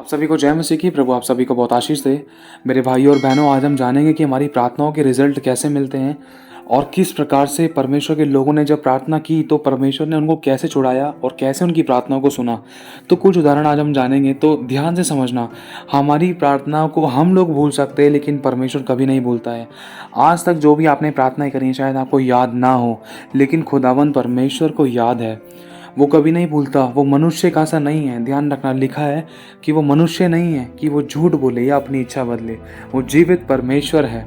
आप सभी को जय मसीह की। प्रभु आप सभी को बहुत आशीष दे। मेरे भाइयों और बहनों, आज हम जानेंगे कि हमारी प्रार्थनाओं के रिजल्ट कैसे मिलते हैं और किस प्रकार से परमेश्वर के लोगों ने जब प्रार्थना की तो परमेश्वर ने उनको कैसे छुड़ाया और कैसे उनकी प्रार्थनाओं को सुना। तो कुछ उदाहरण आज हम जानेंगे, तो ध्यान से समझना। हमारी प्रार्थनाओं को हम लोग भूल सकते हैं लेकिन परमेश्वर कभी नहीं भूलता है। आज तक जो भी आपने प्रार्थनाएं करी हैं शायद आपको याद ना हो, लेकिन खुदावंद परमेश्वर को याद है। वो कभी नहीं भूलता। वो मनुष्य का सा नहीं है। ध्यान रखना, लिखा है कि वो मनुष्य नहीं है कि वो झूठ बोले या अपनी इच्छा बदले। वो जीवित परमेश्वर है।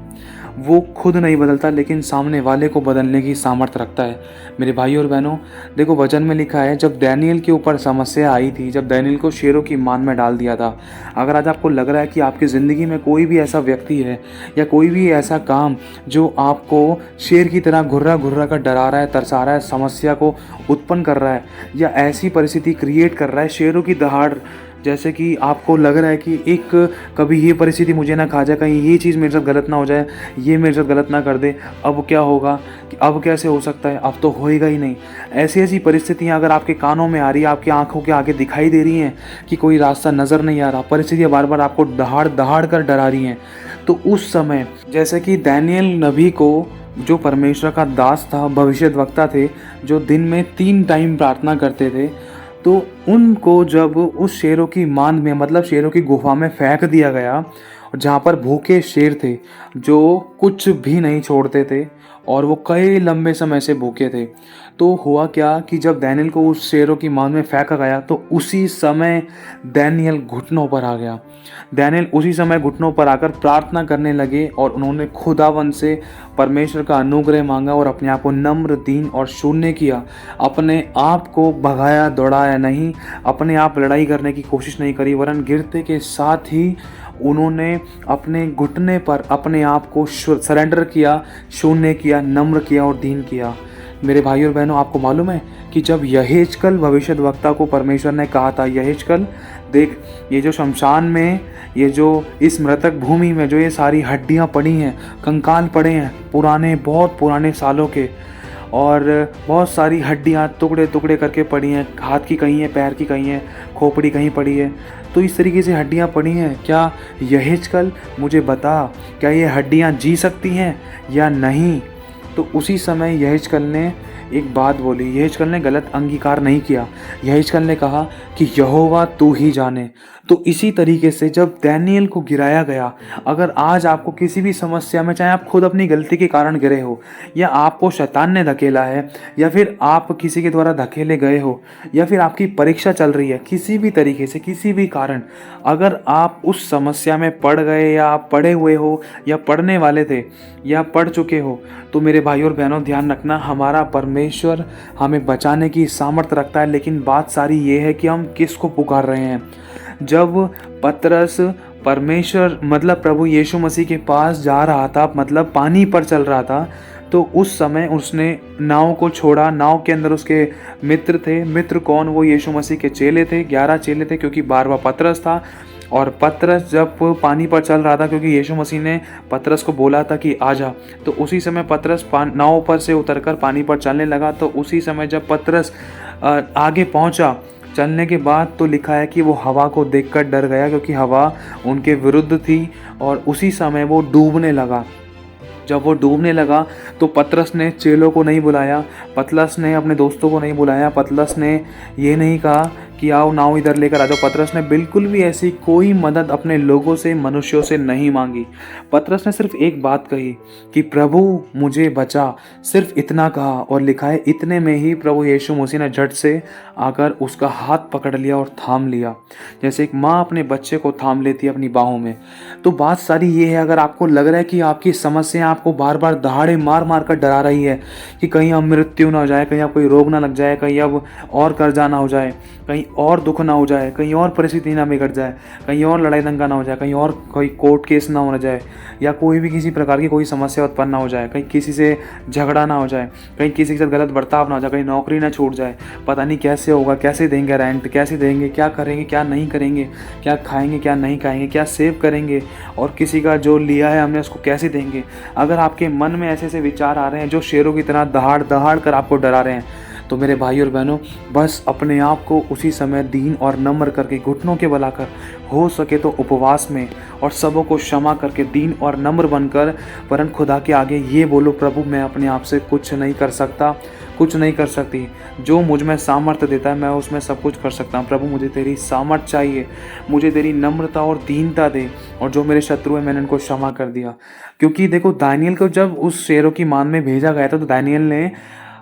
वो खुद नहीं बदलता लेकिन सामने वाले को बदलने की सामर्थ्य रखता है। मेरे भाइयों और बहनों, देखो वचन में लिखा है जब डैनियल के ऊपर समस्या आई थी, जब डैनियल को शेरों की मान में डाल दिया था। अगर आज आपको लग रहा है कि आपकी ज़िंदगी में कोई भी ऐसा व्यक्ति है या कोई भी ऐसा काम जो आपको शेर की तरह घुर्रा घुर्रा कर डरा रहा है, तरसा रहा है, समस्या को उत्पन्न कर रहा है या ऐसी परिस्थिति क्रिएट कर रहा है शेरों की दहाड़, जैसे कि आपको लग रहा है कि एक कभी ये परिस्थिति मुझे ना खा जाए, कहीं ये चीज़ मेरे साथ गलत ना हो जाए, ये मेरे साथ गलत ना कर दे, अब क्या होगा, कि अब कैसे हो सकता है, अब तो होएगा ही नहीं। ऐसी ऐसी परिस्थितियाँ अगर आपके कानों में आ रही है, आपकी आंखों के आगे दिखाई दे रही हैं कि कोई रास्ता नज़र नहीं आ रहा, परिस्थितियाँ बार बार आपको दहाड़ दहाड़ कर डरा रही हैं, तो उस समय जैसे कि दानिएल नबी को, जो परमेश्वर का दास था, भविष्यद्वक्ता थे, जो दिन में 3 टाइम प्रार्थना करते थे, तो उनको जब उस शेरों की मान में, मतलब शेरों की गुफा में फेंक दिया गया, और जहाँ पर भूखे शेर थे जो कुछ भी नहीं छोड़ते थे और वो कई लंबे समय से भूखे थे, तो हुआ क्या कि जब दानिएल को उस शेरों की मान में फेंका गया तो उसी समय दानिएल घुटनों पर आ गया। दानिएल उसी समय घुटनों पर आकर प्रार्थना करने लगे और उन्होंने खुदावन से परमेश्वर का अनुग्रह मांगा और अपने आप को नम्र, दीन और शून्य किया। अपने आप को भगाया दौड़ाया नहीं, अपने आप लड़ाई करने की कोशिश नहीं करी, वरन गिरते के साथ ही उन्होंने अपने घुटने पर अपने आप को सरेंडर किया, शून्य किया, नम्र किया और दीन किया। मेरे भाई और बहनों, आपको मालूम है कि जब यहेजकल भविष्यद्वक्ता को परमेश्वर ने कहा था, यहेजकल देख, ये जो शमशान में, ये जो इस मृतक भूमि में जो ये सारी हड्डियां पड़ी हैं, कंकाल पड़े हैं पुराने, बहुत पुराने सालों के, और बहुत सारी हड्डियां टुकड़े टुकड़े करके पड़ी हैं, हाथ की कहीं है, पैर की कहीं है, खोपड़ी कहीं पड़ी है, तो इस तरीके से हड्डियां पड़ी हैं। क्या यहेजकल मुझे बता, क्या ये हड्डियां जी सकती हैं या नहीं? तो उसी समय यहेजकल ने एक बात बोली। यहेजकल ने गलत अंगीकार नहीं किया। यहेजकल ने कहा कि यहोवा तू ही जाने। तो इसी तरीके से जब दानिएल को गिराया गया, अगर आज आपको किसी भी समस्या में, चाहे आप खुद अपनी गलती के कारण गिरे हो या आपको शैतान ने धकेला है या फिर आप किसी के द्वारा धकेले गए हो या फिर आपकी परीक्षा चल रही है, किसी भी तरीके से, किसी भी कारण अगर आप उस समस्या में पड़ गए या आप पड़े हुए हो या पढ़ने वाले थे या पढ़ चुके हो, तो मेरे भाई और बहनों ध्यान रखना, हमारा परमेश्वर हमें बचाने की सामर्थ्य रखता है। लेकिन बात सारी ये है कि हम किसको पुकार रहे हैं। जब पतरस परमेश्वर, मतलब प्रभु यीशु मसीह के पास जा रहा था, मतलब पानी पर चल रहा था, तो उस समय उसने नाव को छोड़ा। नाव के अंदर उसके मित्र थे। मित्र कौन? वो यीशु मसीह के चेले थे, 11 चेले थे, क्योंकि 12वां पतरस था। और पतरस जब पानी पर चल रहा था, क्योंकि यीशु मसीह ने पतरस को बोला था कि आजा, तो उसी समय पतरस नाव पर से उतरकर पानी पर चलने लगा। तो उसी समय जब पतरस आगे पहुंचा चलने के बाद, तो लिखा है कि वो हवा को देखकर डर गया, क्योंकि हवा उनके विरुद्ध थी, और उसी समय वो डूबने लगा। जब वो डूबने लगा तो पतरस ने चेलों को नहीं बुलाया, पतरस ने अपने दोस्तों को नहीं बुलाया, पतरस ने ये नहीं कहा कि आओ नाव इधर लेकर आ जाओ। पतरस ने बिल्कुल भी ऐसी कोई मदद अपने लोगों से, मनुष्यों से नहीं मांगी। पतरस ने सिर्फ एक बात कही कि प्रभु मुझे बचा, सिर्फ इतना कहा, और लिखा है इतने में ही प्रभु यीशु मसीह ने झट से आकर उसका हाथ पकड़ लिया और थाम लिया, जैसे एक माँ अपने बच्चे को थाम लेती है अपनी बाहों में। तो बात सारी ये है, अगर आपको लग रहा है कि आपकी समस्या आपको बार बार दहाड़े मार मार कर डरा रही है कि कहीं अब मृत्यु ना हो जाए, कहीं अब कोई रोग ना लग जाए, कहीं अब और कर्जा ना हो जाए, कहीं और दुख ना हो जाए, कहीं और परिस्थिति ना बिगड़ जाए, कहीं और लड़ाई दंगा ना हो जाए, कहीं और कोई कोर्ट केस ना हो जाए, या कोई भी किसी प्रकार की कोई समस्या उत्पन्न ना हो जाए, कहीं किसी से झगड़ा ना हो जाए, कहीं किसी के साथ गलत बर्ताव ना हो जाए, कहीं नौकरी ना छूट जाए, पता नहीं कैसे होगा, कैसे देंगे रेंट, कैसे देंगे, क्या करेंगे क्या नहीं करेंगे, क्या खाएंगे क्या नहीं खाएंगे, क्या सेव करेंगे, और किसी का जो लिया है हमने उसको कैसे देंगे। अगर आपके मन में ऐसे ऐसे विचार आ रहे हैं जो शेरों की तरह दहाड़ दहाड़ कर आपको डरा रहे हैं, तो मेरे भाई और बहनों, बस अपने आप को उसी समय दीन और नम्र करके घुटनों के बल आकर, हो सके तो उपवास में, और सबों को क्षमा करके दीन और नम्र बनकर वरन खुदा के आगे ये बोलो, प्रभु मैं अपने आप से कुछ नहीं कर सकता, कुछ नहीं कर सकती, जो मुझ में सामर्थ्य देता है मैं उसमें सब कुछ कर सकता हूँ। प्रभु मुझे तेरी सामर्थ्य चाहिए, मुझे तेरी नम्रता और दीनता दे, और जो मेरे शत्रु हैं मैंने उनको क्षमा कर दिया। क्योंकि देखो, दानियल को जब उस शेरों की मान में भेजा गया था तो दानियल ने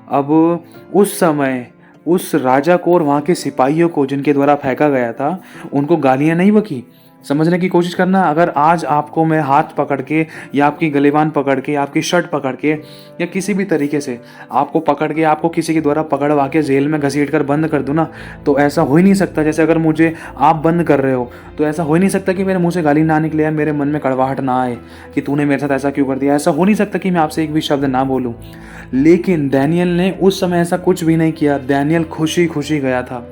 अब उस समय उस राजा को और वहाँ के सिपाहियों को जिनके द्वारा फेंका गया था, उनको गालियाँ नहीं बकी। समझने की कोशिश करना, अगर आज आपको मैं हाथ पकड़ के या आपकी गलेबान पकड़ के, आपकी शर्ट पकड़ के, या किसी भी तरीके से आपको पकड़ के आपको किसी के द्वारा पकड़वा के जेल में घसीट कर बंद कर दूँ ना, तो ऐसा हो ही नहीं सकता। जैसे अगर मुझे आप बंद कर रहे हो तो ऐसा हो ही नहीं सकता कि मेरे मुंह से गाली ना निकले या मेरे मन में कड़वाहट ना आए कि तूने मेरे साथ ऐसा क्यों कर दिया। ऐसा हो नहीं सकता कि मैं आपसे एक भी शब्द ना बोलूँ। लेकिन दानियल ने उस समय ऐसा कुछ भी नहीं किया। दानियल खुशी खुशी गया था।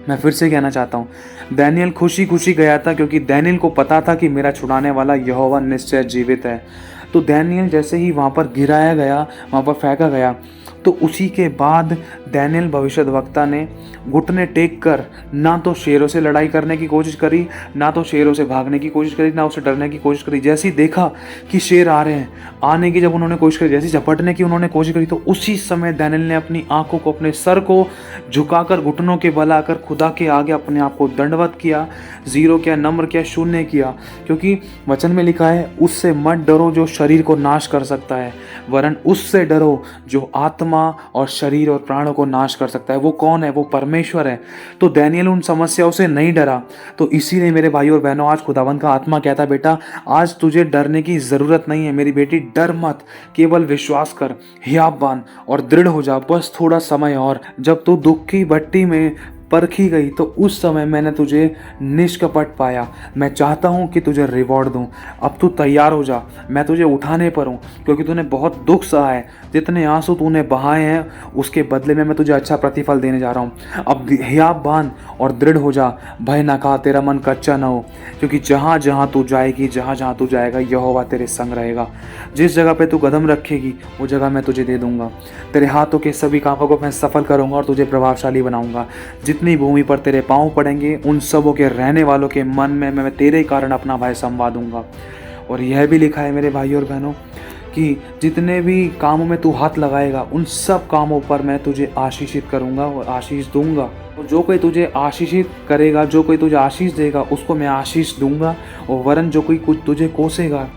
मैं फिर से कहना चाहता हूँ, दानियल खुशी खुशी गया था, क्योंकि दानियल को पता था कि मेरा छुड़ाने वाला यहोवा निश्चय जीवित है। तो दानियल जैसे ही वहाँ पर गिराया गया, वहाँ पर फेंका गया, तो उसी के बाद दानियल भविष्यद्वक्ता ने घुटने टेक कर ना तो शेरों से लड़ाई करने की कोशिश करी, ना तो शेरों से भागने की कोशिश करी, ना उससे डरने की कोशिश करी। जैसे ही देखा कि शेर आ रहे हैं, आने की जब उन्होंने कोशिश करी, जैसे झपटने की उन्होंने कोशिश करी, तो उसी समय दानियल ने अपनी आंखों को, अपने सर को झुकाकर घुटनों के बल आकर खुदा के आगे अपने आप को दंडवत किया, जीरो किया, नम्र किया, शून्य किया। क्योंकि वचन में लिखा है, उससे मत डरो जो शरीर को नाश कर सकता है, वरन उससे डरो जो आत्मा और शरीर और प्राणों को नाश कर सकता है। वो कौन है? वो परमेश्वर है। तो दानियल उन समस्याओं से नहीं डरा। तो इसीलिए मेरे भाई और बहनों, आज खुदावंद का आत्मा कहता है, बेटा आज तुझे डरने की जरूरत नहीं है। मेरी बेटी डर मत, केवल विश्वास कर, हियाव बांध और दृढ़ हो जा। बस थोड़ा समय और, जब तू दुख की भट्टी में परखी गई तो उस समय मैंने तुझे निष्कपट पाया। मैं चाहता हूँ कि तुझे रिवॉर्ड दूँ। अब तू तैयार हो जा, मैं तुझे उठाने पर हूँ, क्योंकि तूने बहुत दुख सहा है। जितने आंसू तूने बहाए हैं उसके बदले में मैं तुझे अच्छा प्रतिफल देने जा रहा हूँ। अब हियाव बांध और दृढ़ हो जा, भय न खा, तेरा मन कच्चा न हो, क्योंकि जहाँ जहाँ तू जाएगी, जहाँ जहाँ तू जाएगा, यहोवा तेरे संग रहेगा। जिस जगह पे तू कदम रखेगी वो जगह मैं तुझे दे दूंगा। तेरे हाथों के सभी कामों को मैं सफल करूंगा और तुझे प्रभावशाली बनाऊंगा। जितनी भूमि पर तेरे पांव पड़ेंगे उन सबों के रहने वालों के मन में मैं तेरे कारण अपना भय संवा दूंगा। और यह भी लिखा है मेरे भाई और बहनों कि जितने भी कामों में तू हाथ लगाएगा उन सब कामों पर मैं तुझे आशीषित करूंगा और आशीष दूंगा। और जो कोई तुझे आशीषित करेगा, जो कोई तुझे आशीष देगा, उसको मैं आशीष दूंगा। और वरन जो कोई कुछ तुझे कोसेगा,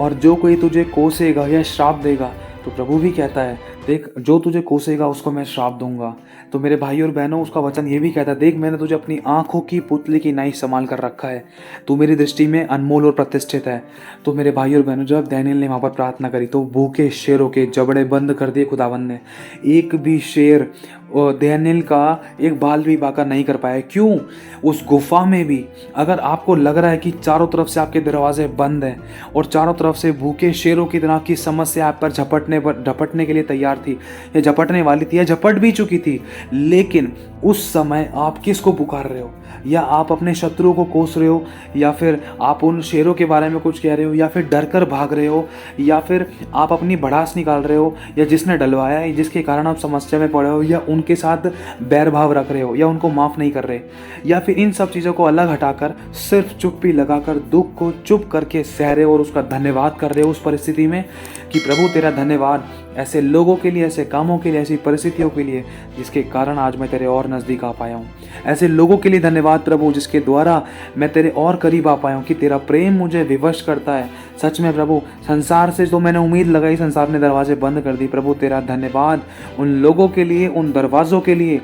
और जो कोई तुझे कोसेगा या श्राप देगा, तो प्रभु भी कहता है, देख जो तुझे कोसेगा उसको मैं श्राप दूंगा। तो मेरे भाई और बहनों, उसका वचन ये भी कहता है, देख मैंने तुझे अपनी आंखों की पुतली की नाई संभाल कर रखा है, तू मेरी दृष्टि में अनमोल और प्रतिष्ठित है। तो मेरे भाई और बहनों, जब दानियल ने वहाँ पर प्रार्थना करी तो भूखे शेरों के जबड़े बंद कर दिए खुदावंद ने। एक भी शेर दानियल का एक बाल भी बाका नहीं कर पाया। क्यों? उस गुफा में भी अगर आपको लग रहा है कि चारों तरफ से आपके दरवाजे बंद हैं और चारों तरफ से भूखे शेरों की तरह की समस्या आप पर झपटने के लिए तैयार थी, या झपटने वाली थी, या झपट भी चुकी थी, लेकिन उस समय आप किसको पुकार रहे हो? या आप अपने शत्रुओं को कोस रहे हो, या फिर आप उन शेरों के बारे में कुछ कह रहे हो, या फिर डर कर भाग रहे हो, या फिर आप अपनी भड़ास निकाल रहे हो, या जिसने डलवाया है जिसके कारण आप समस्या में पड़े हो, या उनके साथ बैर भाव रख रहे हो, या उनको माफ़ नहीं कर रहे, या फिर इन सब चीज़ों को अलग हटाकर सिर्फ चुप्पी लगाकर दुख को चुप करके सह रहे हो और उसका धन्यवाद कर रहे हो उस परिस्थिति में कि प्रभु तेरा धन्यवाद ऐसे लोगों के लिए, ऐसे कामों के लिए, ऐसी परिस्थितियों के लिए जिसके कारण आज मैं तेरे और नज़दीक आ पाया हूँ। ऐसे लोगों के लिए धन्यवाद प्रभु जिसके द्वारा मैं तेरे और करीब आ पाया हूँ, कि तेरा प्रेम मुझे विवश करता है। सच में प्रभु, संसार से तो मैंने उम्मीद लगाई, संसार ने दरवाजे बंद कर दी। प्रभु तेरा धन्यवाद उन लोगों के लिए, उन दरवाज़ों के लिए,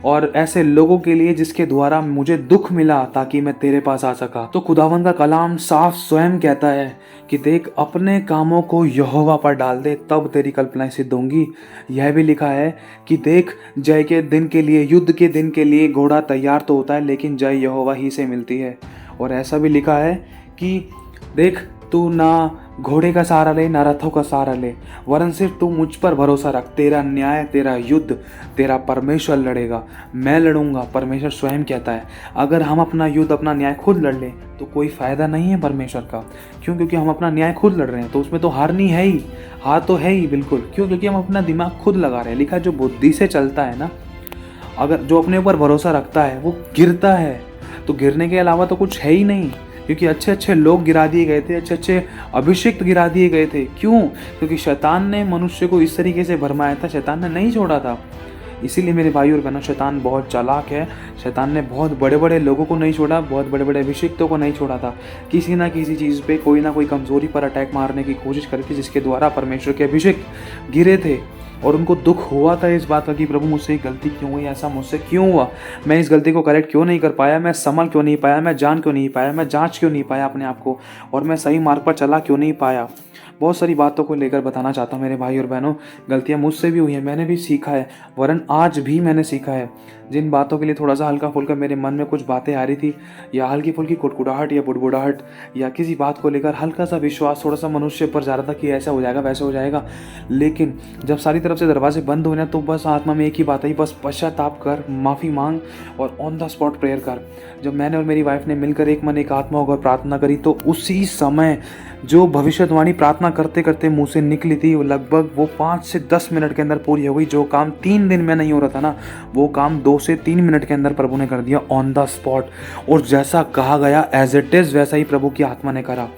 और ऐसे लोगों के लिए जिसके द्वारा मुझे दुख मिला ताकि मैं तेरे पास आ सका। तो खुदावंद का कलाम साफ स्वयं कहता है कि देख अपने कामों को यहोवा पर डाल दे, तब तेरी कल्पनाएं सिद्ध होंगी। यह भी लिखा है कि देख जय के दिन के लिए, युद्ध के दिन के लिए घोड़ा तैयार तो होता है लेकिन जय यहोवा ही से मिलती है। और ऐसा भी लिखा है कि देख तू ना घोड़े का सहारा ले, ना रथों का सहारा ले, वरन सिर्फ तू मुझ पर भरोसा रख। तेरा न्याय, तेरा युद्ध, तेरा परमेश्वर लड़ेगा, मैं लड़ूंगा, परमेश्वर स्वयं कहता है। अगर हम अपना युद्ध, अपना न्याय खुद लड़ लें तो कोई फ़ायदा नहीं है परमेश्वर का। क्यों? क्योंकि हम अपना न्याय खुद लड़ रहे हैं, तो उसमें तो हारनी है ही, हार तो है ही बिल्कुल। क्यों? क्योंकि हम अपना दिमाग खुद लगा रहे हैं। लिखा जो बुद्धि से चलता है ना, अगर जो अपने ऊपर भरोसा रखता है वो गिरता है। तो गिरने के अलावा तो कुछ है ही नहीं, क्योंकि अच्छे अच्छे लोग गिरा दिए गए थे, अच्छे अच्छे अभिषिक्त गिरा दिए गए थे। क्यों? क्योंकि शैतान ने मनुष्य को इस तरीके से भरमाया था, शैतान ने नहीं छोड़ा था। इसीलिए मेरे भाई और बहनों, शैतान बहुत चालाक है। शैतान ने बहुत बड़े बड़े लोगों को नहीं छोड़ा, बहुत बड़े बड़े अभिषिक्तों को नहीं छोड़ा था। किसी ना किसी चीज़ पे, कोई ना कोई कमज़ोरी पर अटैक मारने की कोशिश करी थी, जिसके द्वारा परमेश्वर के अभिषिक्त गिरे थे। और उनको दुख हुआ था इस बात का कि प्रभु मुझसे गलती क्यों हुई, ऐसा मुझसे क्यों हुआ, मैं इस गलती को करेक्ट क्यों नहीं कर पाया, मैं संभल क्यों नहीं पाया, मैं जान क्यों नहीं पाया, मैं जांच क्यों नहीं पाया अपने आप को, और मैं सही मार्ग पर चला क्यों नहीं पाया। बहुत सारी बातों को लेकर बताना चाहता हूँ मेरे भाई और बहनों। गलतियाँ मुझसे भी हुई हैं, मैंने भी सीखा है, वरन आज भी मैंने सीखा है। जिन बातों के लिए थोड़ा सा हल्का फुल्का मेरे मन में कुछ बातें आ रही थी, या हल्की फुल्की कुटकुटाहट या बुड़बुड़ाहट, या किसी बात को लेकर हल्का सा विश्वास थोड़ा सा मनुष्य पर जा रहा था कि ऐसा हो जाएगा, वैसे हो जाएगा, लेकिन जब सारी तरफ से दरवाजे बंद हुए ना, तो बस आत्मा में एक ही बात आई, बस पश्चाताप कर, माफ़ी मांग और ऑन द स्पॉट प्रेयर कर। जब मैंने और मेरी वाइफ ने मिलकर एक मन एक आत्मा होकर प्रार्थना करी, तो उसी समय जो भविष्यवाणी प्रार्थना करते करते मुंह से निकली थी, वो लगभग 5 से 10 मिनट के अंदर पूरी हो गई। जो काम 3 दिन में नहीं हो रहा था ना, वो काम 2 से 3 मिनट के अंदर प्रभु ने कर दिया ऑन द स्पॉट। और जैसा कहा गया एज इट इज़ वैसा ही प्रभु की आत्मा ने करा।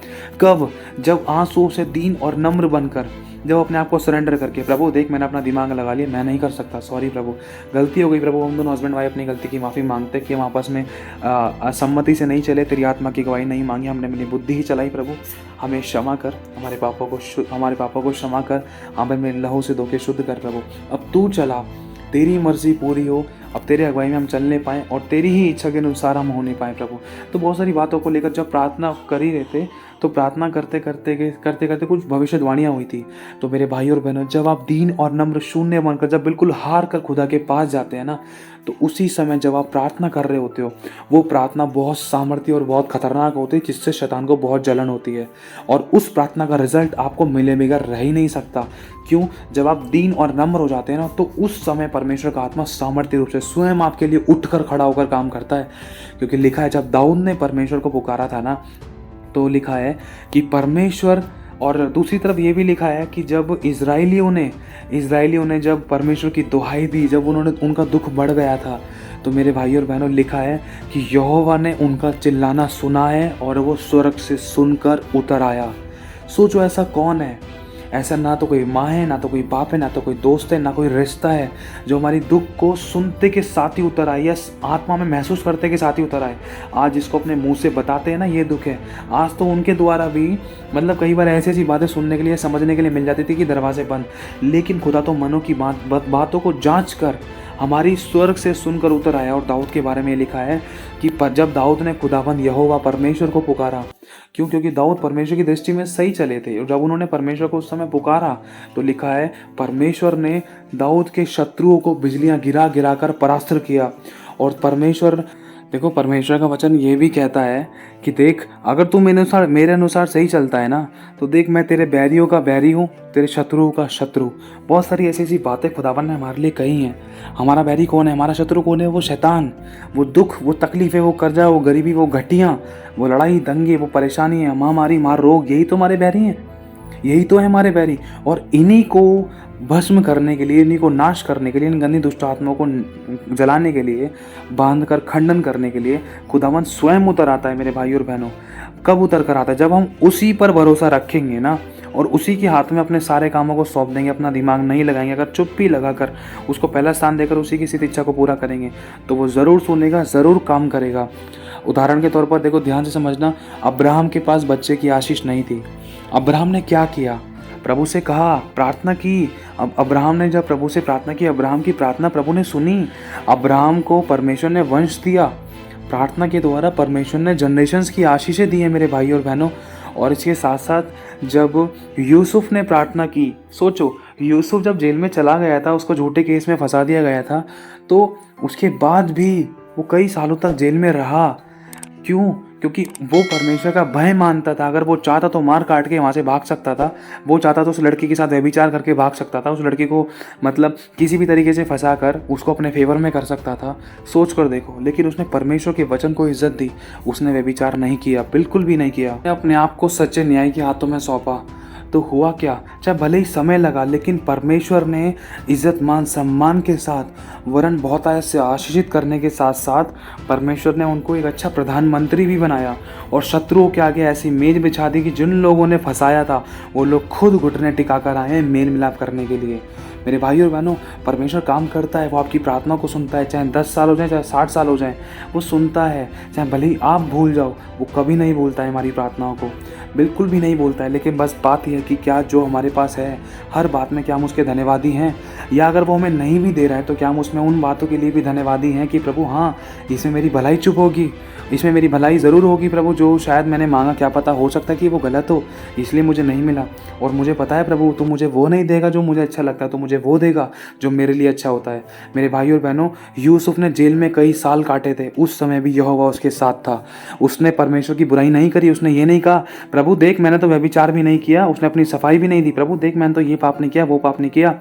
कब? जब आंसू से दीन और नम्र बनकर, जब अपने आप को सरेंडर करके, प्रभु देख मैंने अपना दिमाग लगा लिया, मैं नहीं कर सकता, सॉरी प्रभु, गलती हो गई प्रभु। हम दोनों हस्बैंड वाइफ अपनी गलती की माफ़ी मांगते कि हम आपस में असम्मति से नहीं चले, तेरी आत्मा की गवाही नहीं मांगी, हमने अपनी बुद्धि ही चलाई। प्रभु हमें क्षमा कर, हमारे पापों को क्षमा कर, हमें मेरे लहू से धो के शुद्ध कर। प्रभु अब तू चला, तेरी मर्जी पूरी हो, अब तेरे अगुवाई में हम चलने पाएँ और तेरी ही इच्छा के अनुसार हम होने पाएँ। प्रभु तो बहुत सारी बातों को लेकर जब प्रार्थना कर ही रहे थे, तो प्रार्थना करते करते कुछ भविष्यवाणियाँ हुई थी। तो मेरे भाई और बहनों, जब आप दीन और नम्र शून्य बनकर, जब बिल्कुल हार कर खुदा के पास जाते हैं ना, तो उसी समय जब आप प्रार्थना कर रहे होते हो, वो प्रार्थना बहुत सामर्थ्य और बहुत खतरनाक होती है, जिससे शैतान को बहुत जलन होती है। और उस प्रार्थना का रिजल्ट आपको मिले बगैर रह ही नहीं सकता। क्यों? जब आप दीन और नम्र हो जाते हैं ना, तो उस समय परमेश्वर का आत्मा सामर्थ्य रूप से स्वयं आपके लिए उठकर खड़ा होकर काम करता है। क्योंकि लिखा है, जब दाऊद ने परमेश्वर को पुकारा था ना, तो लिखा है कि परमेश्वर, और दूसरी तरफ ये भी लिखा है कि जब इज़राइलियों ने जब परमेश्वर की दुहाई दी, जब उनका दुख बढ़ गया था, तो मेरे भाई और बहनों लिखा है कि यहोवा ने उनका चिल्लाना सुना है और वो स्वर्ग से सुनकर उतर आया। सोचो ऐसा कौन है? ऐसा ना तो कोई माँ है, ना तो कोई बाप है, ना तो कोई दोस्त है, ना कोई रिश्ता है, जो हमारी दुख को सुनते के साथ ही उतर आए या आत्मा में महसूस करते के साथ ही उतर आए। आज जिसको अपने मुंह से बताते हैं ना ये दुख है, आज तो उनके द्वारा भी मतलब कई बार ऐसी ऐसी बातें सुनने के लिए, समझने के लिए मिल जाती थी कि दरवाजे बंद। लेकिन खुदा तो मनों की बातों को जांच कर हमारी स्वर्ग से सुनकर उतर आया। और दाऊद के बारे में लिखा है कि जब दाऊद ने खुदावंद यहोवा परमेश्वर को पुकारा, क्यों? क्योंकि दाऊद परमेश्वर की दृष्टि में सही चले थे, और जब उन्होंने परमेश्वर को उस समय पुकारा, तो लिखा है परमेश्वर ने दाऊद के शत्रुओं को बिजलियां गिरा गिरा कर परास्त किया। और परमेश्वर का वचन ये भी कहता है कि देख, अगर तू मेरे अनुसार सही चलता है ना, तो देख मैं तेरे बैरियों का बैरी हूँ, तेरे शत्रुओं का शत्रु। बहुत सारी ऐसी ऐसी बातें खुदावन ने हमारे लिए कही हैं। हमारा बैरी कौन है? हमारा शत्रु कौन है? वो शैतान, वो दुख, वो तकलीफ़ें, वो कर्जा, वो गरीबी, वो घटियाँ, वो लड़ाई दंगे, वो परेशानी है, महामारी, मार रोग, यही तो हमारे बैरी हैं, यही तो है हमारे बैरी। और इन्हीं को भस्म करने के लिए, इन्हीं को नाश करने के लिए, इन गंदी दुष्ट आत्माओं को जलाने के लिए, बांध कर खंडन करने के लिए खुदावन स्वयं उतर आता है। मेरे भाई और बहनों, कब उतर कर आता है? जब हम उसी पर भरोसा रखेंगे ना, और उसी के हाथ में अपने सारे कामों को सौंप देंगे, अपना दिमाग नहीं लगाएंगे, अगर चुप्पी लगाकर उसको पहला स्थान देकर उसी की स्थिति इच्छा को पूरा करेंगे, तो वो ज़रूर सुनेगा, ज़रूर काम करेगा। उदाहरण के तौर पर देखो, ध्यान से समझना, अब्राहम के पास बच्चे की आशीष नहीं थी। अब्राहम ने क्या किया? प्रभु से कहा, प्रार्थना की। अब अब्राहम ने जब प्रभु से प्रार्थना की, अब्राहम की प्रार्थना प्रभु ने सुनी। अब्राहम को परमेश्वर ने वंश दिया। प्रार्थना के द्वारा परमेश्वर ने जनरेशंस की आशीषें दी हैं मेरे भाई और बहनों। और इसके साथ साथ जब यूसुफ ने प्रार्थना की, सोचो यूसुफ जब जेल में चला गया था, उसको झूठे केस में फंसा दिया गया था, तो उसके बाद भी वो कई सालों तक जेल में रहा। क्यों? क्योंकि वो परमेश्वर का भय मानता था। अगर वो चाहता तो मार काट के वहाँ से भाग सकता था, वो चाहता तो उस लड़की के साथ व्यभिचार करके भाग सकता था, उस लड़की को मतलब किसी भी तरीके से फंसा कर उसको अपने फेवर में कर सकता था। सोच कर देखो, लेकिन उसने परमेश्वर के वचन को इज्जत दी, उसने व्यभिचार नहीं किया, बिल्कुल भी नहीं किया। अपने आप को सच्चे न्याय के हाथों में सौंपा तो हुआ क्या, चाहे भले ही समय लगा, लेकिन परमेश्वर ने इज्जत मान सम्मान के साथ वरन बहुत से आशीषित करने के साथ साथ परमेश्वर ने उनको एक अच्छा प्रधानमंत्री भी बनाया और शत्रुओं के आगे ऐसी मेज बिछा दी कि जिन लोगों ने फंसाया था वो लोग खुद घुटने टिकाकर आए हैं मेल मिलाप करने के लिए। मेरे भाई और बहनों, परमेश्वर काम करता है, वो आपकी प्रार्थना को सुनता है, चाहे 10 साल हो जाए चाहे 60 साल हो जाए, वो सुनता है। चाहे भले ही आप भूल जाओ, वो कभी नहीं भूलता है हमारी प्रार्थनाओं को, बिल्कुल भी नहीं भूलता है। लेकिन बस बात यह है कि क्या जो हमारे पास है हर बात में क्या हम उसके धन्यवादी हैं, या अगर वो हमें नहीं भी दे रहा है तो क्या हम उसमें उन बातों के लिए भी धन्यवादी हैं कि प्रभु हाँ, इसमें मेरी भलाई चुप होगी, इसमें मेरी भलाई ज़रूर होगी प्रभु, जो शायद मैंने मांगा क्या पता हो सकता है कि वो गलत हो इसलिए मुझे नहीं मिला, और मुझे पता है प्रभु तू मुझे वो नहीं देगा जो मुझे अच्छा लगता है, तो मुझे वो देगा जो मेरे लिए अच्छा होता है। मेरे भाई और बहनों, यूसुफ ने जेल में कई साल काटे थे, उस समय भी यहोवा उसके साथ था। उसने परमेश्वर की बुराई नहीं करी, उसने ये नहीं कहा प्रभु देख मैंने तो व्यभिचार भी नहीं किया, उसने अपनी सफाई भी नहीं दी, प्रभु देख मैंने तो ये पाप नहीं किया वो पाप नहीं किया।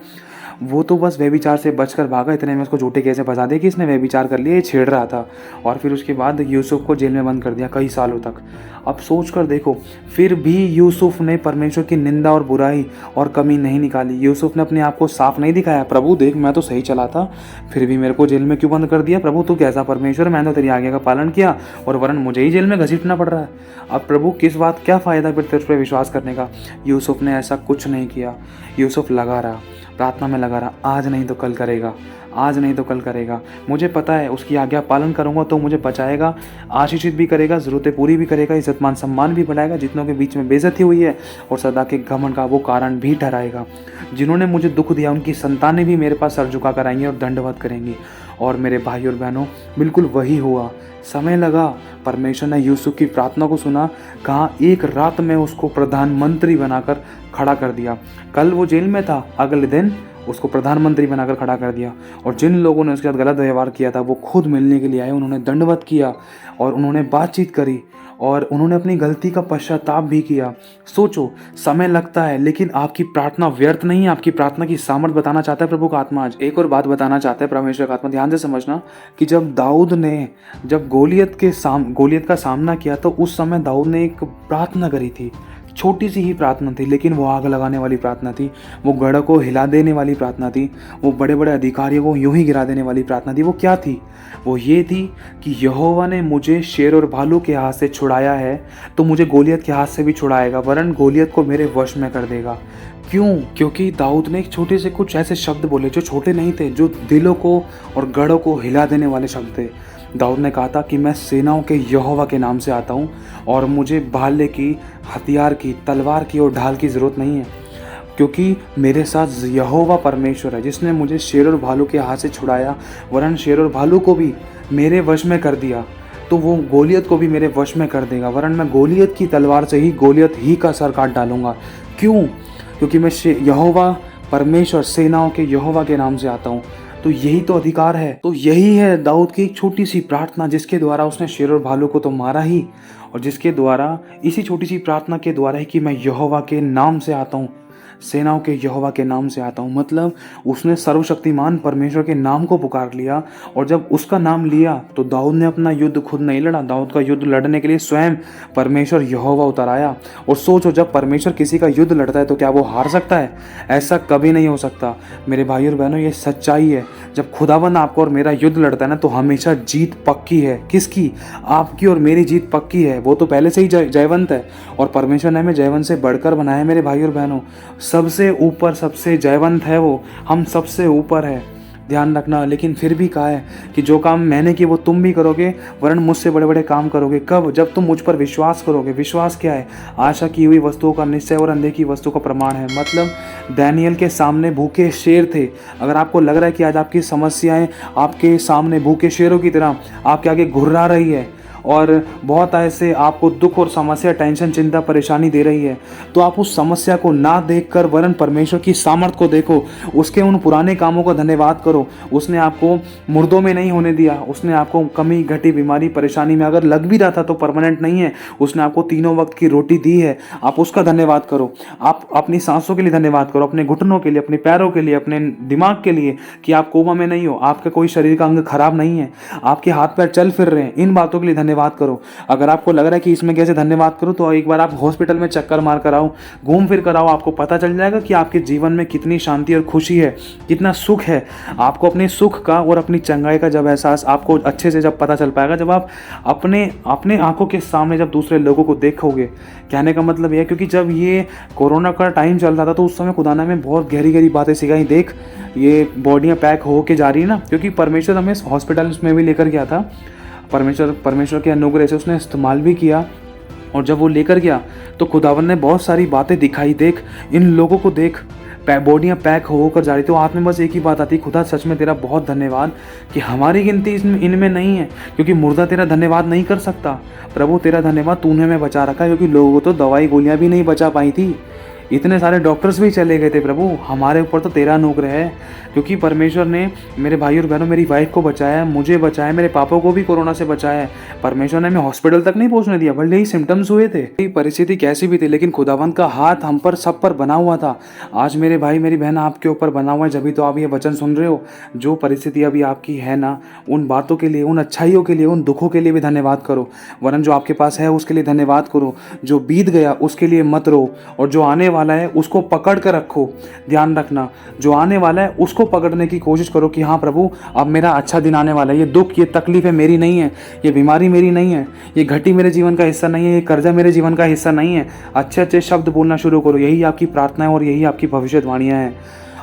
वो तो बस व्यभिचार से बचकर भागा, इतने में उसको झूठे केस में फंसा दिया कि इसने व्यभिचार कर लिया, ये छेड़ रहा था, और फिर उसके बाद यूसुफ को जेल में बंद कर दिया कई सालों तक। अब सोच कर देखो, फिर भी यूसुफ ने परमेश्वर की निंदा और बुराई और कमी नहीं निकाली। यूसुफ ने अपने आप को साफ नहीं दिखाया, प्रभु देख मैं तो सही चला था, फिर भी मेरे को जेल में क्यों बंद कर दिया, प्रभु तू कैसा परमेश्वर, मैंने तो तेरी आज्ञा का पालन किया और वरन मुझे ही जेल में घसीटना पड़ रहा है। अब प्रभु किस बात, क्या फ़ायदा फिर तेरे पर विश्वास करने का। यूसुफ ने ऐसा कुछ नहीं किया, यूसुफ लगा रहा, प्रार्थना में लगा रहा, आज नहीं तो कल करेगा, आज नहीं तो कल करेगा। मुझे पता है उसकी आज्ञा पालन करूंगा तो मुझे बचाएगा, आशीषित भी करेगा, ज़रूरतें पूरी भी करेगा, इज्जत मान सम्मान भी बढ़ाएगा, जितनों के बीच में बेइज्जती हुई है और सदा के घमंड का वो कारण भी ठहराएगा। जिन्होंने मुझे दुख दिया उनकी संतानें भी मेरे पास सर झुका कर आएंगी और दंडवत करेंगी। और मेरे भाई और बहनों, बिल्कुल वही हुआ। समय लगा, परमेश्वर ने यूसुफ की प्रार्थना को सुना, कहा एक रात में उसको प्रधानमंत्री बनाकर खड़ा कर दिया। कल वो जेल में था, अगले दिन उसको प्रधानमंत्री बनाकर खड़ा कर दिया। और जिन लोगों ने उसके साथ गलत व्यवहार किया था वो खुद मिलने के लिए आए, उन्होंने दंडवत किया और उन्होंने बातचीत करी और उन्होंने अपनी गलती का पश्चाताप भी किया। सोचो, समय लगता है लेकिन आपकी प्रार्थना व्यर्थ नहीं है, आपकी प्रार्थना की सामर्थ बताना चाहता है प्रभु का आत्मा। आज एक और बात बताना चाहता है परमेश्वर का आत्मा, ध्यान से समझना कि जब दाऊद ने जब गोलियत का सामना किया तो उस समय दाऊद ने एक प्रार्थना करी थी, छोटी सी ही प्रार्थना थी, लेकिन वो आग लगाने वाली प्रार्थना थी, वो गढ़ को हिला देने वाली प्रार्थना थी, वो बड़े बड़े अधिकारियों को यूं ही गिरा देने वाली प्रार्थना थी। वो क्या थी? वो ये थी कि यहोवा ने मुझे शेर और भालू के हाथ से छुड़ाया है तो मुझे गोलियत के हाथ से भी छुड़ाएगा, वरन गोलियत को मेरे वश में कर देगा। क्यों? क्योंकि दाऊद ने एक छोटे से कुछ ऐसे शब्द बोले जो छोटे नहीं थे, जो दिलों को और गढ़ों को हिला देने वाले शब्द थे। दाऊद ने कहा था कि मैं सेनाओं के यहोवा के नाम से आता हूँ और मुझे भाले की, हथियार की, तलवार की और ढाल की ज़रूरत नहीं है, क्योंकि मेरे साथ यहोवा परमेश्वर है जिसने मुझे शेर और भालू के हाथ से छुड़ाया, वरन शेर और भालू को भी मेरे वश में कर दिया, तो वो गोलियत को भी मेरे वश में कर देगा, वरन मैं गोलियत की तलवार से ही गोलियत ही का सर काट डालूंगा। क्यों? क्योंकि मैं यहोवा परमेश्वर, सेनाओं के यहोवा के नाम से आता हूँ। तो यही तो अधिकार है, तो यही है दाऊद की एक छोटी सी प्रार्थना, जिसके द्वारा उसने शेर और भालू को तो मारा ही, और जिसके द्वारा, इसी छोटी सी प्रार्थना के द्वारा ही कि मैं यहोवा के नाम से आता हूँ, सेनाओं के यहोवा के नाम से आता हूँ। मतलब उसने सर्वशक्तिमान परमेश्वर के नाम को पुकार लिया, और जब उसका नाम लिया तो दाऊद ने अपना युद्ध खुद नहीं लड़ा, दाऊद का युद्ध लड़ने के लिए स्वयं परमेश्वर यहोवा उतर आया। और सोचो, जब परमेश्वर किसी का युद्ध लड़ता है तो क्या वो हार सकता है? ऐसा कभी नहीं हो सकता। मेरे भाई और बहनों, ये सच्चाई है। जब खुदाबंद आपको और मेरा युद्ध लड़ता है ना, तो हमेशा जीत पक्की है। किसकी? आपकी और मेरी जीत पक्की है। वो तो पहले से ही जयवंत है, और परमेश्वर ने हमें जयवंत से बढ़कर बनाया। मेरे भाई और बहनों, सबसे ऊपर, सबसे जयवंत है वो, हम सबसे ऊपर है, ध्यान रखना। लेकिन फिर भी कहा है कि जो काम मैंने किए वो तुम भी करोगे, वरन मुझसे बड़े बड़े काम करोगे। कब? जब तुम मुझ पर विश्वास करोगे। विश्वास क्या है? आशा की हुई वस्तुओं का निश्चय और अनदेखी वस्तु का प्रमाण है। मतलब दानियेल के सामने भूखे शेर थे। अगर आपको लग रहा है कि आज आपकी समस्याएं आपके सामने भूखे शेरों की तरह आपके आगे घुर्रा रही है, और बहुत ऐसे आपको दुख और समस्या, टेंशन, चिंता, परेशानी दे रही है, तो आप उस समस्या को ना देखकर वरन परमेश्वर की सामर्थ को देखो, उसके उन पुराने कामों का धन्यवाद करो। उसने आपको मुर्दों में नहीं होने दिया, उसने आपको कमी, घटी, बीमारी, परेशानी में अगर लग भी रहा था तो परमानेंट नहीं है, उसने आपको तीनों वक्त की रोटी दी है, आप उसका धन्यवाद करो। आप अपनी सांसों के लिए धन्यवाद करो, अपने घुटनों के लिए, अपने पैरों के लिए, अपने दिमाग के लिए कि आप कोमा में नहीं हो, आपका कोई शरीर का अंग खराब नहीं है, आपके हाथ पैर चल फिर रहे हैं। इन बातों के लिए धन्यवाद करो। अगर आपको लग रहा है कि इसमें कैसे धन्यवाद करो, तो एक बार आप हॉस्पिटल में चक्कर मार कर आओ, घूम फिर कर आओ, आपको पता चल जाएगा कि आपके जीवन में कितनी शांति और खुशी है, कितना सुख है। आपको अपने सुख का और अपनी चंगाई का जब एहसास आपको अच्छे से जब पता चल पाएगा, जब आप अपने अपने आंखों के सामने जब दूसरे लोगों को देखोगे। कहने का मतलब यह, क्योंकि जब ये कोरोना का टाइम चल रहा था तो उस समय खुदा ने बहुत गहरी गहरी बातें सिखाई। देख, ये बॉडियाँ पैक हो के जा रही है ना, क्योंकि परमेश्वर हमें हॉस्पिटल में भी लेकर गया था। परमेश्वर के अनुग्रह से उसने इस्तेमाल भी किया, और जब वो लेकर गया तो खुदावन ने बहुत सारी बातें दिखाई। देख, इन लोगों को देख, बॉडियाँ पैक होकर जा रही, तो हाथ में बस एक ही बात आती, खुदा सच में तेरा बहुत धन्यवाद कि हमारी गिनती इनमें नहीं है, क्योंकि मुर्दा तेरा धन्यवाद नहीं कर सकता। प्रभु तेरा धन्यवाद, तूने हमें बचा रखा है, क्योंकि लोगों को तो दवाई गोलियां भी नहीं बचा पाई थी, इतने सारे डॉक्टर्स भी चले गए थे। प्रभु हमारे ऊपर तो तेरा अनुग्रह है, क्योंकि परमेश्वर ने मेरे भाई और बहनों, मेरी वाइफ को बचाया, मुझे बचाया, मेरे पापा को भी कोरोना से बचाया है। परमेश्वर ने हमें हॉस्पिटल तक नहीं पहुंचने दिया, भले ही सिम्टम्स हुए थे, परिस्थिति कैसी भी थी, लेकिन खुदावंत का हाथ हम पर सब पर बना हुआ था। आज मेरे भाई मेरी बहन आपके ऊपर बना हुआ है, जब भी तो आप ये वचन सुन रहे हो। जो परिस्थिति अभी आपकी है ना, उन बातों के लिए, उन अच्छाइयों के लिए, उन दुखों के लिए भी धन्यवाद करो, वरन जो आपके पास है उसके लिए धन्यवाद करो। जो बीत गया उसके लिए मत रो, और जो आने वाला है उसको पकड़ कर रखो। ध्यान रखना, जो आने वाला है उसको पकड़ने की कोशिश करो कि हाँ प्रभु, अब मेरा अच्छा दिन आने वाला है। ये दुख, ये तकलीफें मेरी नहीं है, ये बीमारी मेरी नहीं है, ये घटी मेरे जीवन का हिस्सा नहीं है, ये कर्जा मेरे जीवन का हिस्सा नहीं है। अच्छे अच्छे शब्द बोलना शुरू करो, यही आपकी प्रार्थना है और यही आपकी भविष्यवाणियाँ हैं।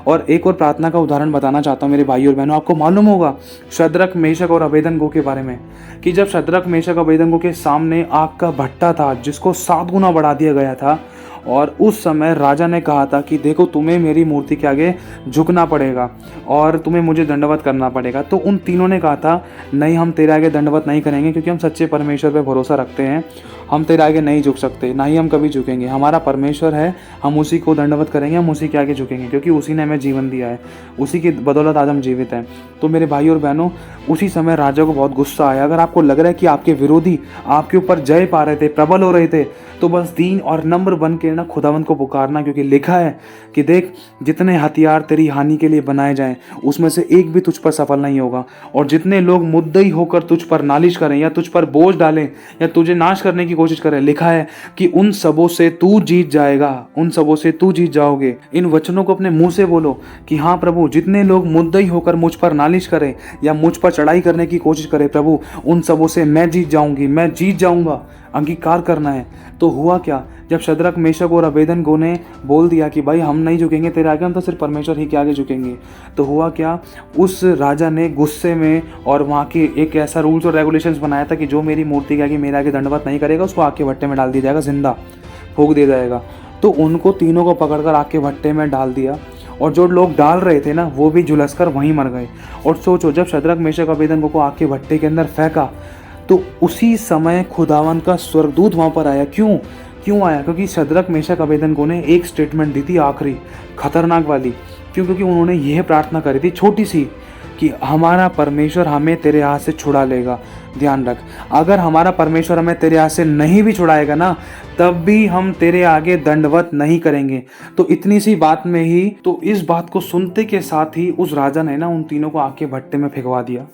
और एक और प्रार्थना का उदाहरण बताना चाहता हूँ मेरे भाई और बहनों। आपको मालूम होगा शद्रक, मेशक और अबेदनगो के बारे में, कि जब शद्रक, मेशक, अबेदनगो के सामने आग का भट्टा था जिसको 7 गुना बढ़ा दिया गया था, और उस समय राजा ने कहा था कि देखो, तुम्हें मेरी मूर्ति के आगे झुकना पड़ेगा और तुम्हें मुझे दंडवत करना पड़ेगा। तो उन तीनों ने कहा था, नहीं, हम तेरे आगे दंडवत नहीं करेंगे, क्योंकि हम सच्चे परमेश्वर पे भरोसा रखते हैं। हम तेरे आगे नहीं झुक सकते, ना ही हम कभी झुकेंगे। हमारा परमेश्वर है, हम उसी को दंडवत करेंगे, हम उसी के आगे झुकेंगे, क्योंकि उसी ने हमें जीवन दिया है, उसी की बदौलत आज हम जीवित हैं। तो मेरे भाई और बहनों, उसी समय राजा को बहुत गुस्सा आया। अगर आपको लग रहा है कि आपके विरोधी आपके ऊपर जय पा रहे थे, प्रबल हो रहे थे, तो बस दीन और नम्र बन के ना खुदावंत को पुकारना, क्योंकि लिखा है कि देख, जितने हथियार तेरी हानि के लिए बनाए जाएं, उसमें से एक भी तुझ पर सफल नहीं होगा। और जितने लोग मुद्दई होकर तुझ पर नालिश करें या तुझ पर बोझ डालें या तुझे नाश करने की कोशिश करें, लिखा है कि उन सबों से तू जीत जाएगा, उन सबों से तू जीत जाओगे। इन वचनों को अपने मुंह से बोलो कि हाँ प्रभु, जितने लोग मुद्दई होकर मुझ पर नालिश करें या मुझ पर चढ़ाई करने की कोशिश करें, प्रभु उन सबों से मैं जीत जाऊंगी, मैं जीत जाऊंगा। अंगीकार करना है। तो हुआ क्या, जब शद्रक, मेशक और अबेदनगो ने बोल दिया कि भाई हम नहीं झुकेंगे तेरे आगे, हम तो सिर्फ परमेश्वर ही के आगे झुकेंगे, तो हुआ क्या, उस राजा ने गुस्से में और वहाँ की एक ऐसा रूल्स और रेगुलेशंस बनाया था कि जो मेरी मूर्ति के आगे, मेरे आगे दंडवत नहीं करेगा, उसको आग के भट्टे में डाल दिया जाएगा, जिंदा फूंक दिया जाएगा। तो उनको तीनों को पकड़कर आग के भट्टे में डाल दिया, और जो लोग डाल रहे थे ना, वो भी झुलसकर वहीं मर गए। और सोचो, जब शद्रक, मेशक, अबेदनगो को आग के भट्टे के अंदर फेंका, तो उसी समय खुदावन का स्वर्गदूत वहाँ पर आया। क्यों आया? क्योंकि शद्रक, मेशक, अबेदनगो ने एक स्टेटमेंट दी थी, आखिरी खतरनाक वाली। क्योंकि उन्होंने यह प्रार्थना करी थी छोटी सी, कि हमारा परमेश्वर हमें तेरे हाथ से छुड़ा लेगा। ध्यान रख, अगर हमारा परमेश्वर हमें तेरे हाथ से नहीं भी छुड़ाएगा ना, तब भी हम तेरे आगे दंडवत नहीं करेंगे। तो इतनी सी बात में ही, तो इस बात को सुनते के साथ ही उस राजा ने ना उन तीनों को आग के भट्टे में फेंकवा दिया।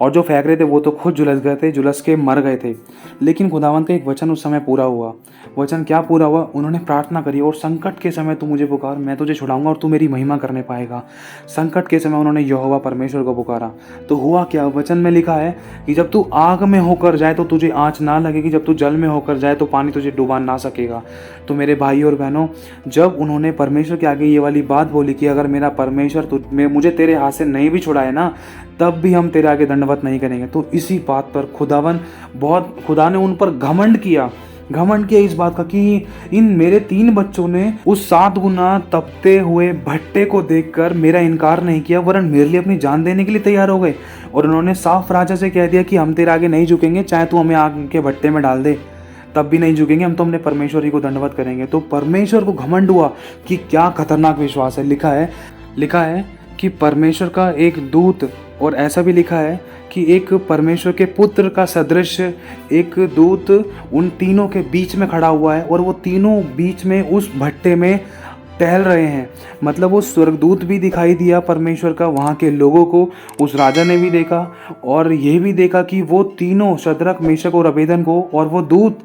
और जो फेंक रहे थे वो तो खुद झुलस गए थे, झुलस के मर गए थे। लेकिन खुदावंत का एक वचन उस समय पूरा हुआ। वचन क्या पूरा हुआ? उन्होंने प्रार्थना करी, और संकट के समय तू मुझे पुकार, मैं तुझे छुड़ाऊंगा और तू मेरी महिमा करने पाएगा। संकट के समय उन्होंने यहोवा परमेश्वर को पुकारा। तो हुआ क्या? वचन में लिखा है कि जब तू आग में होकर जाए तो तुझे आँच ना लगेगी, जब तू जल में होकर जाए तो पानी तुझे डुबा ना सकेगा। तो मेरे भाई और बहनों, जब उन्होंने परमेश्वर के आगे ये वाली बात बोली कि अगर मेरा परमेश्वर मुझे तेरे हाथ से नहीं भी छुड़ाए ना, तब भी हम तेरे आगे दंडवत नहीं करेंगे। तो इसी बात पर खुदा ने उन पर घमंड किया। घमंड किया इस बात का कि इन मेरे 3 बच्चों ने उस 7 गुना तपते हुए भट्टे को देखकर मेरा इनकार नहीं किया, वरन मेरे लिए अपनी जान देने के लिए तैयार हो गए। और उन्होंने साफ राजा से कह दिया कि हम तेरे आगे नहीं झुकेंगे, चाहे तू हमें आग के भट्टे में डाल दे, तब भी नहीं झुकेंगे, हम तो अपने परमेश्वर ही को दंडवत करेंगे। तो परमेश्वर को घमंड हुआ कि क्या खतरनाक विश्वास है। लिखा है कि परमेश्वर का एक दूत, और ऐसा भी लिखा है कि एक परमेश्वर के पुत्र का सदृश एक दूत उन तीनों के बीच में खड़ा हुआ है, और वो तीनों बीच में उस भट्टे में टहल रहे हैं। मतलब वो स्वर्गदूत भी दिखाई दिया परमेश्वर का वहाँ के लोगों को, उस राजा ने भी देखा, और ये भी देखा कि वो तीनों शद्रक, मेशक और अबेदनगो और वो दूत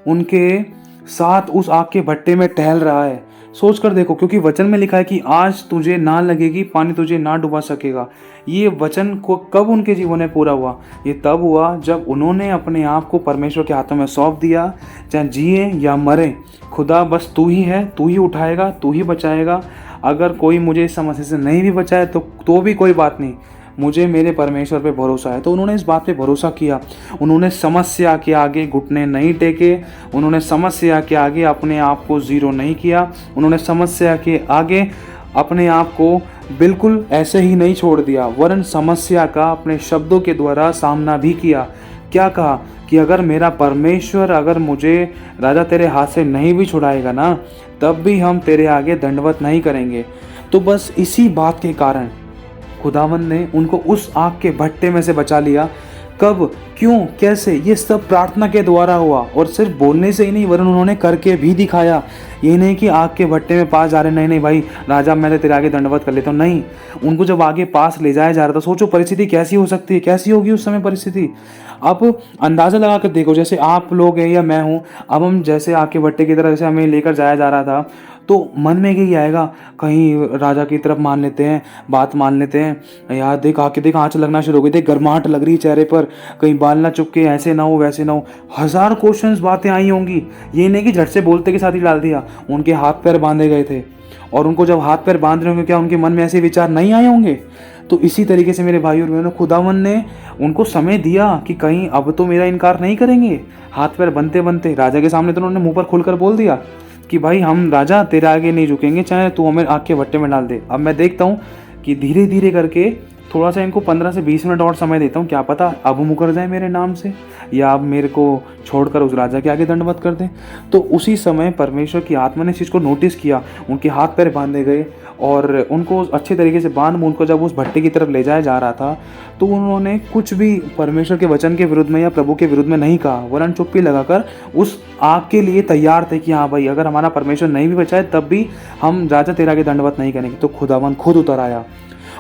उनके साथ उस आग के भट्टे में टहल रहा है। सोच कर देखो, क्योंकि वचन में लिखा है कि आज तुझे ना लगेगी, पानी तुझे ना डुबा सकेगा। ये वचन को कब उनके जीवन में पूरा हुआ? ये तब हुआ जब उन्होंने अपने आप को परमेश्वर के हाथों में सौंप दिया। चाहे जिए या मरे, खुदा बस तू ही है, तू ही उठाएगा, तू ही बचाएगा। अगर कोई मुझे इस समस्या से नहीं भी बचाए तो भी कोई बात नहीं, मुझे मेरे परमेश्वर पे भरोसा है। तो उन्होंने इस बात पे भरोसा किया। उन्होंने समस्या के आगे घुटने नहीं टेके, उन्होंने समस्या के आगे अपने आप को ज़ीरो नहीं किया, उन्होंने समस्या के आगे अपने आप को बिल्कुल ऐसे ही नहीं छोड़ दिया, वरन समस्या का अपने शब्दों के द्वारा सामना भी किया। क्या कहा कि अगर मेरा परमेश्वर, अगर मुझे राजा तेरे हाथ से नहीं भी छुड़ाएगा ना, तब भी हम तेरे आगे दंडवत नहीं करेंगे। तो बस इसी बात के कारण खुदावन ने उनको उस आग के भट्टे में से बचा लिया। कब, क्यों, कैसे? ये सब प्रार्थना के द्वारा हुआ, और सिर्फ बोलने से ही नहीं, वरन उन्होंने करके भी दिखाया। ये नहीं कि आग के भट्टे में पास जा रहे, नहीं नहीं भाई राजा मैं तो तेरे आगे दंडवत कर लेता हूँ, नहीं। उनको जब आगे पास ले जाया जा रहा था, सोचो परिस्थिति कैसी हो सकती है, कैसी होगी उस समय परिस्थिति। अब अंदाज़ा लगा कर देखो, जैसे आप लोग हैं या मैं हूँ, अब हम जैसे आग के भट्टे की तरह जैसे हमें लेकर जाया जा रहा था, तो मन में यही आएगा, कहीं राजा की तरफ मान लेते हैं, बात मान लेते हैं, यार देख आके देख आँच लगना शुरू हो गई, देख गर्माहट लग रही है चेहरे पर, कहीं बाल ना चुपके, ऐसे ना हो वैसे ना हो। 1000 क्वेश्चंस बातें आई होंगी। ये नहीं कि झट से बोलते के साथ ही डाल दिया। उनके हाथ पैर बांधे गए थे, और उनको जब हाथ पैर बांध रहे होंगे, क्या उनके मन में ऐसे विचार नहीं आए होंगे? तो इसी तरीके से मेरे भाई और बहनों, खुदावन ने उनको समय दिया कि कहीं अब तो मेरा इनकार नहीं करेंगे। हाथ पैर बनते बनते राजा के सामने तो उन्होंने मुंह पर खुलकर बोल दिया कि भाई हम राजा तेरे आगे नहीं झुकेंगे, चाहे तू हमें आग के भट्टे में डाल दे। अब मैं देखता हूँ कि धीरे धीरे करके थोड़ा सा इनको 15 से 20 मिनट और समय देता हूँ, क्या पता अब मुकर जाए मेरे नाम से, या अब मेरे को छोड़कर उस राजा के आगे दंडवत कर दें। तो उसी समय परमेश्वर की आत्मा ने इस चीज़ को नोटिस किया। उनके हाथ पैर बांधे गए, और उनको उनको अच्छे तरीके से बांध उनको जब उस भट्टे की तरफ ले जाया जा रहा था, तो उन्होंने कुछ भी परमेश्वर के वचन के विरुद्ध में या प्रभु के विरुद्ध में नहीं कहा, वरन चुप्पी लगाकर उस आग के लिए तैयार थे कि हाँ भाई अगर हमारा परमेश्वर नहीं भी बचाए तब भी हम राजा तेरे आगे दंडवत नहीं करेंगे। तो खुदावन खुद उतर आया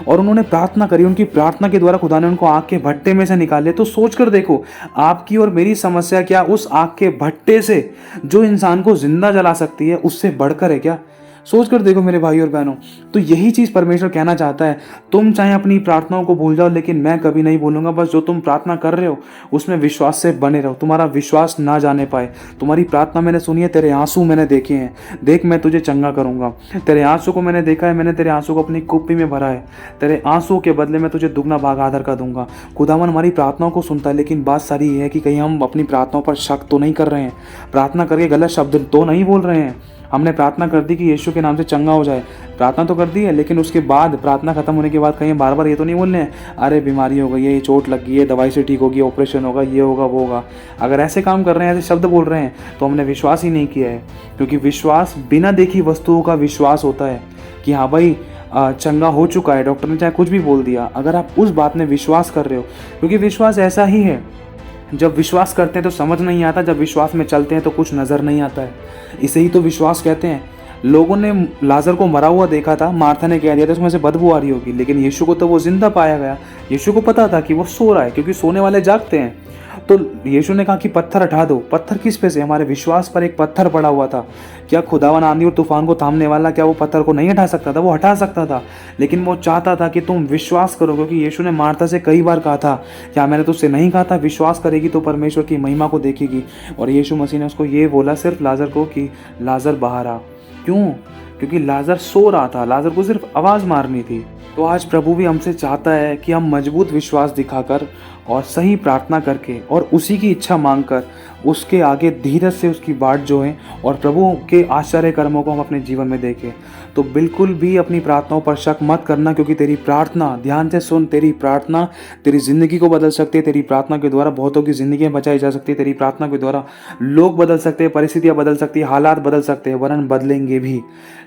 और उन्होंने प्रार्थना करी। उनकी प्रार्थना के द्वारा खुदा ने उनको आग के भट्टे में से निकाले। तो सोच कर देखो, आपकी और मेरी समस्या क्या उस आग के भट्टे से जो इंसान को जिंदा जला सकती है उससे बढ़कर है क्या? सोच कर देखो मेरे भाई और बहनों। तो यही चीज़ परमेश्वर कहना चाहता है, तुम चाहे अपनी प्रार्थनाओं को भूल जाओ, लेकिन मैं कभी नहीं भूलूंगा। बस जो तुम प्रार्थना कर रहे हो उसमें विश्वास से बने रहो, तुम्हारा विश्वास ना जाने पाए। तुम्हारी प्रार्थना मैंने सुनी है, तेरे आंसू मैंने देखे हैं, देख मैं तुझे चंगा करूंगा। तेरे आंसू को मैंने देखा है, मैंने तेरे आंसू को अपनी कुप्पी में भरा है, तेरे आंसू के बदले में तुझे दुगना भाग आदर का दूंगा। खुदावन हमारी प्रार्थनाओं को सुनता है, लेकिन बात सारी ये है कि कहीं हम अपनी प्रार्थनाओं पर शक तो नहीं कर रहे हैं, प्रार्थना करके गलत शब्द तो नहीं बोल रहे हैं। हमने प्रार्थना कर दी कि यीशु के नाम से चंगा हो जाए, प्रार्थना तो कर दी है, लेकिन उसके बाद प्रार्थना खत्म होने के बाद कहीं बार बार ये तो नहीं बोलने हैं, अरे बीमारी हो गई है, ये चोट लग गई है, दवाई से ठीक होगी, ऑपरेशन होगा, ये होगा वो होगा। अगर ऐसे काम कर रहे हैं, ऐसे शब्द बोल रहे हैं, तो हमने विश्वास ही नहीं किया है। क्योंकि विश्वास बिना देखी वस्तुओं का विश्वास होता है कि हाँ भाई चंगा हो चुका है, डॉक्टर ने चाहे कुछ भी बोल दिया, अगर आप उस बात में विश्वास कर रहे हो। क्योंकि विश्वास ऐसा ही है, जब विश्वास करते हैं तो समझ नहीं आता, जब विश्वास में चलते हैं तो कुछ नज़र नहीं आता है। इसे ही तो विश्वास कहते हैं। लोगों ने लाजर को मरा हुआ देखा था, मार्था ने कह दिया था उसमें से बदबू आ रही होगी, लेकिन यीशु को तो वो जिंदा पाया गया। यीशु को पता था कि वो सो रहा है, क्योंकि सोने वाले जागते हैं। तो यीशु ने कहा कि पत्थर हटा दो। पत्थर किस पे से? हमारे विश्वास पर एक पत्थर पड़ा हुआ था। क्या खुदावन आंधी और तूफान को थामने वाला, क्या वो पत्थर को नहीं हटा सकता था? वो हटा सकता था, लेकिन वो चाहता था कि तुम विश्वास करो। क्योंकि यीशु ने मार्था से कई बार कहा था, क्या मैंने तुझसे नहीं कहा था विश्वास करेगी तो परमेश्वर की महिमा को देखेगी। और यीशु मसीह ने उसको ये बोला सिर्फ लाजर को कि लाजर बाहर आ। क्यों? क्योंकि लाजर सो रहा था, लाजर को सिर्फ आवाज़ मारनी थी। तो आज प्रभु भी हमसे चाहता है कि हम मजबूत विश्वास दिखाकर और सही प्रार्थना करके और उसी की इच्छा मांगकर उसके आगे धीरज से उसकी बाट जो है और प्रभु के आश्चर्य कर्मों को हम अपने जीवन में देखें। तो बिल्कुल भी अपनी प्रार्थनाओं पर शक मत करना, क्योंकि तेरी प्रार्थना, ध्यान से सुन, तेरी प्रार्थना तेरी ज़िंदगी को बदल सकती है। तेरी प्रार्थना के द्वारा बहुतों की ज़िंदगियाँ बचाई जा सकती है। तेरी प्रार्थना के द्वारा लोग बदल सकते हैं, परिस्थितियाँ बदल सकती है, हालात बदल सकते हैं, वरन बदलेंगे भी।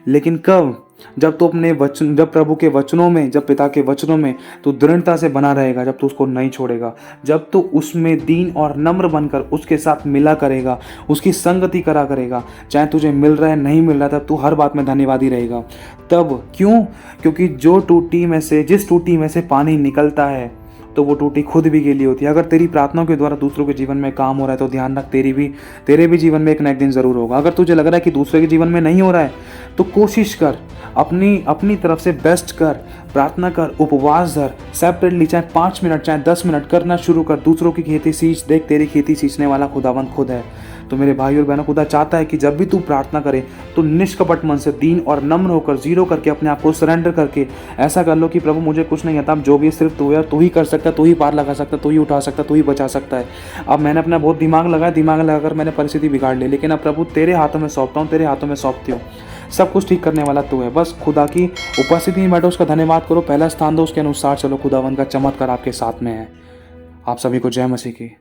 लेकिन कब? जब तू अपने वचन, जब प्रभु के वचनों में, जब पिता के वचनों में तू दृढ़ता से बना रहेगा, जब तू उसको नहीं छोड़ेगा, जब तू उसमें दीन और नम्र बनकर उसके साथ मिला करेगा, उसकी संगति करा करेगा, चाहे तुझे मिल रहा है नहीं मिल रहा, तब तू हर बात में धन्यवादी रहेगा। तब क्यों? क्योंकि जिस टूटी में से पानी निकलता है तो वो टूटी खुद भी गीली होती है। अगर तेरी प्रार्थनाओं के द्वारा दूसरों के जीवन में काम हो रहा है तो ध्यान रख, तेरे भी जीवन में एक ना एक दिन ज़रूर होगा। अगर तुझे लग रहा है कि दूसरे के जीवन में नहीं हो रहा है तो कोशिश कर, अपनी तरफ से बेस्ट कर, प्रार्थना कर, उपवास धर, सेपरेटली चाहे 5 मिनट चाहे 10 मिनट करना शुरू कर। दूसरों की खेती सींच, देख तेरी खेती सींचने वाला खुदावंद खुद है। तो मेरे भाई और बहनों, खुदा चाहता है कि जब भी तू प्रार्थना करे तो निष्कपट मन से, दीन और नम्र होकर, जीरो करके, अपने आप को सरेंडर करके ऐसा कर लो कि प्रभु मुझे कुछ नहीं आता, अब जो भी सिर्फ तू है, तू ही कर सकता, तू ही पार लगा सकता, तू ही उठा सकता, तू ही बचा सकता है। अब मैंने अपना बहुत दिमाग लगाकर मैंने परिस्थिति बिगाड़ ली, लेकिन अब प्रभु तेरे हाथों में सौंपता हूँ, तेरे हाथों में सौंपती हूँ। सब कुछ ठीक करने वाला तू है। बस खुदा की उपस्थिति में बैठो, उसका धन्यवाद करो, पहला स्थान दो, उसके अनुसार चलो। खुदावन का चमत्कार आपके साथ में है। आप सभी को जय मसीह की।